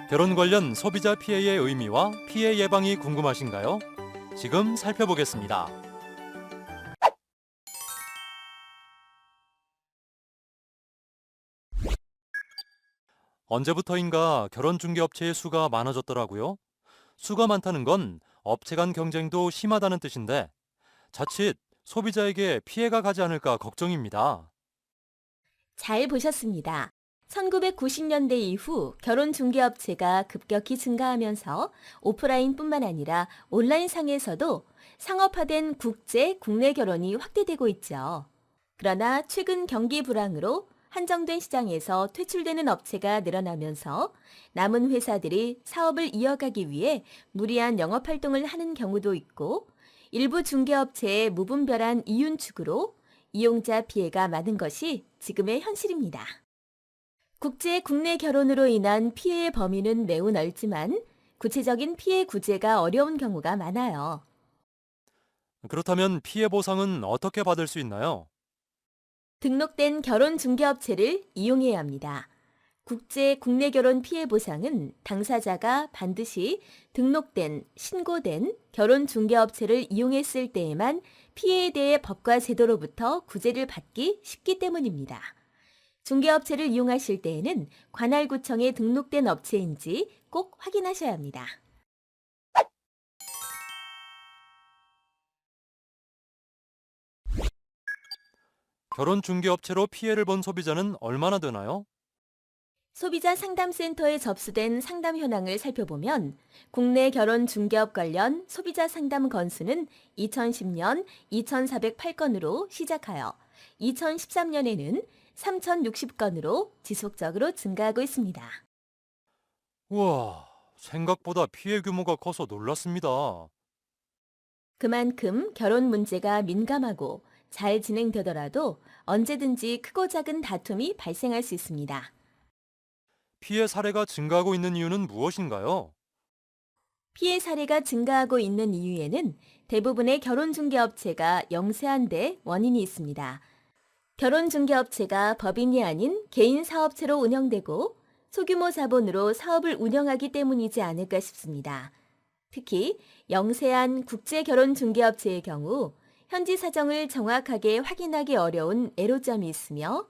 결혼 관련 소비자 피해의 의미와 피해 예방이 궁금하신가요? 지금 살펴보겠습니다. 언제부터인가 결혼 중개업체의 수가 많아졌더라고요. 수가 많다는 건 업체 간 경쟁도 심하다는 뜻인데 자칫 소비자에게 피해가 가지 않을까 걱정입니다. 잘 보셨습니다. 1990년대 이후 결혼 중개업체가 급격히 증가하면서 오프라인뿐만 아니라 온라인상에서도 상업화된 국제, 국내 결혼이 확대되고 있죠. 그러나 최근 경기 불황으로 한정된 시장에서 퇴출되는 업체가 늘어나면서 남은 회사들이 사업을 이어가기 위해 무리한 영업 활동을 하는 경우도 있고 일부 중개업체의 무분별한 이윤축으로 이용자 피해가 많은 것이 지금의 현실입니다. 국제, 국내 결혼으로 인한 피해의 범위는 매우 넓지만 구체적인 피해 구제가 어려운 경우가 많아요. 그렇다면 피해 보상은 어떻게 받을 수 있나요? 등록된 결혼 중개업체를 이용해야 합니다. 국제, 국내 결혼 피해 보상은 당사자가 반드시 등록된, 신고된 결혼 중개업체를 이용했을 때에만 피해에 대해 법과 제도로부터 구제를 받기 쉽기 때문입니다. 중개업체를 이용하실 때에는 관할구청에 등록된 업체인지 꼭 확인하셔야 합니다. 결혼 중개업체로 피해를 본 소비자는 얼마나 되나요? 소비자 상담센터에 접수된 상담 현황을 살펴보면 국내 결혼 중개업 관련 소비자 상담 건수는 2010년 2,408건으로 시작하여 2013년에는 3,060건으로 지속적으로 증가하고 있습니다. 우와, 생각보다 피해 규모가 커서 놀랐습니다. 그만큼 결혼 문제가 민감하고 잘 진행되더라도 언제든지 크고 작은 다툼이 발생할 수 있습니다. 피해 사례가 증가하고 있는 이유는 무엇인가요? 피해 사례가 증가하고 있는 이유에는 대부분의 결혼중개업체가 영세한 데 원인이 있습니다. 결혼중개업체가 법인이 아닌 개인 사업체로 운영되고 소규모 자본으로 사업을 운영하기 때문이지 않을까 싶습니다. 특히 영세한 국제결혼중개업체의 경우 현지 사정을 정확하게 확인하기 어려운 애로점이 있으며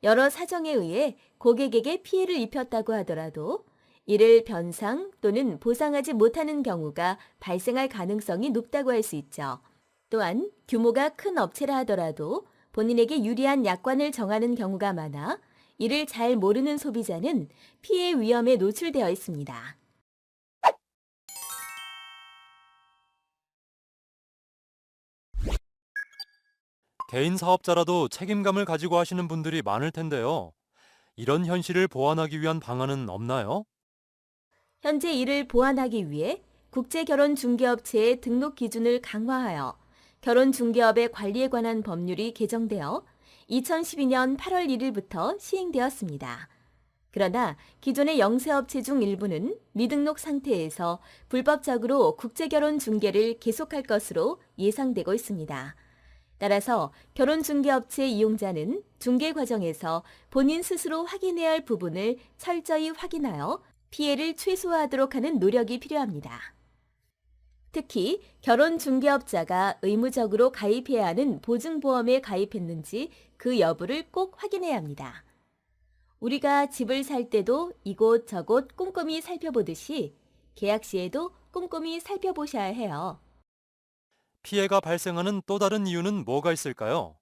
여러 사정에 의해 고객에게 피해를 입혔다고 하더라도 이를 변상 또는 보상하지 못하는 경우가 발생할 가능성이 높다고 할 수 있죠. 또한 규모가 큰 업체라 하더라도 본인에게 유리한 약관을 정하는 경우가 많아 이를 잘 모르는 소비자는 피해 위험에 노출되어 있습니다. 개인 사업자라도 책임감을 가지고 하시는 분들이 많을 텐데요. 이런 현실을 보완하기 위한 방안은 없나요? 현재 이를 보완하기 위해 국제결혼중개업체의 등록 기준을 강화하여 결혼중개업의 관리에 관한 법률이 개정되어 2012년 8월 1일부터 시행되었습니다. 그러나 기존의 영세업체 중 일부는 미등록 상태에서 불법적으로 국제결혼 중개를 계속할 것으로 예상되고 있습니다. 따라서 결혼중개업체 이용자는 중개 과정에서 본인 스스로 확인해야 할 부분을 철저히 확인하여 피해를 최소화하도록 하는 노력이 필요합니다. 특히 결혼중개업자가 의무적으로 가입해야 하는 보증보험에 가입했는지 그 여부를 꼭 확인해야 합니다. 우리가 집을 살 때도 이곳저곳 꼼꼼히 살펴보듯이 계약 시에도 꼼꼼히 살펴보셔야 해요. 피해가 발생하는 또 다른 이유는 뭐가 있을까요?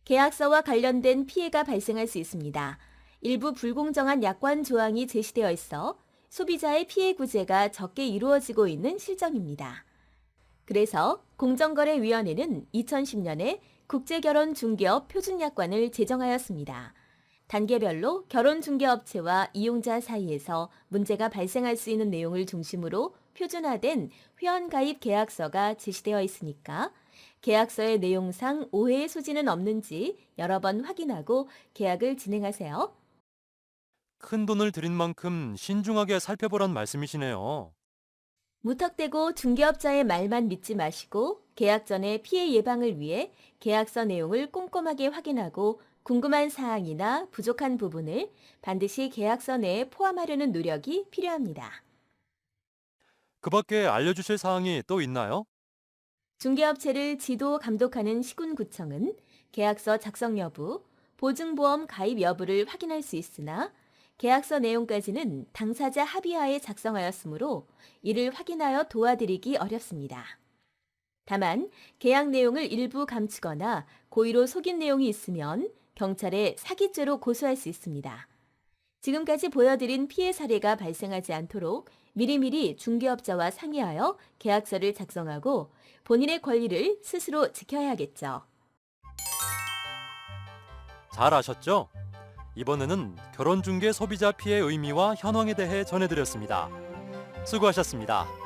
계약서와 관련된 피해가 발생할 수 있습니다. 일부 불공정한 약관 조항이 제시되어 있어 소비자의 피해 구제가 적게 이루어지고 있는 실정입니다. 그래서 공정거래위원회는 2010년에 국제결혼중개업 표준약관을 제정하였습니다. 단계별로 결혼중개업체와 이용자 사이에서 문제가 발생할 수 있는 내용을 중심으로 표준화된 회원가입 계약서가 제시되어 있으니까 계약서의 내용상 오해의 소지는 없는지 여러 번 확인하고 계약을 진행하세요. 큰 돈을 들인 만큼 신중하게 살펴보란 말씀이시네요. 무턱대고 중개업자의 말만 믿지 마시고 계약 전에 피해 예방을 위해 계약서 내용을 꼼꼼하게 확인하고 궁금한 사항이나 부족한 부분을 반드시 계약서 내에 포함하려는 노력이 필요합니다. 그 밖에 알려주실 사항이 또 있나요? 중개업체를 지도 감독하는 시군구청은 계약서 작성 여부, 보증보험 가입 여부를 확인할 수 있으나 계약서 내용까지는 당사자 합의하에 작성하였으므로 이를 확인하여 도와드리기 어렵습니다. 다만 계약 내용을 일부 감추거나 고의로 속인 내용이 있으면 경찰에 사기죄로 고소할 수 있습니다. 지금까지 보여드린 피해 사례가 발생하지 않도록 미리미리 중개업자와 상의하여 계약서를 작성하고 본인의 권리를 스스로 지켜야겠죠. 잘 아셨죠? 이번에는 결혼중개 소비자 피해 의미와 현황에 대해 전해드렸습니다. 수고하셨습니다.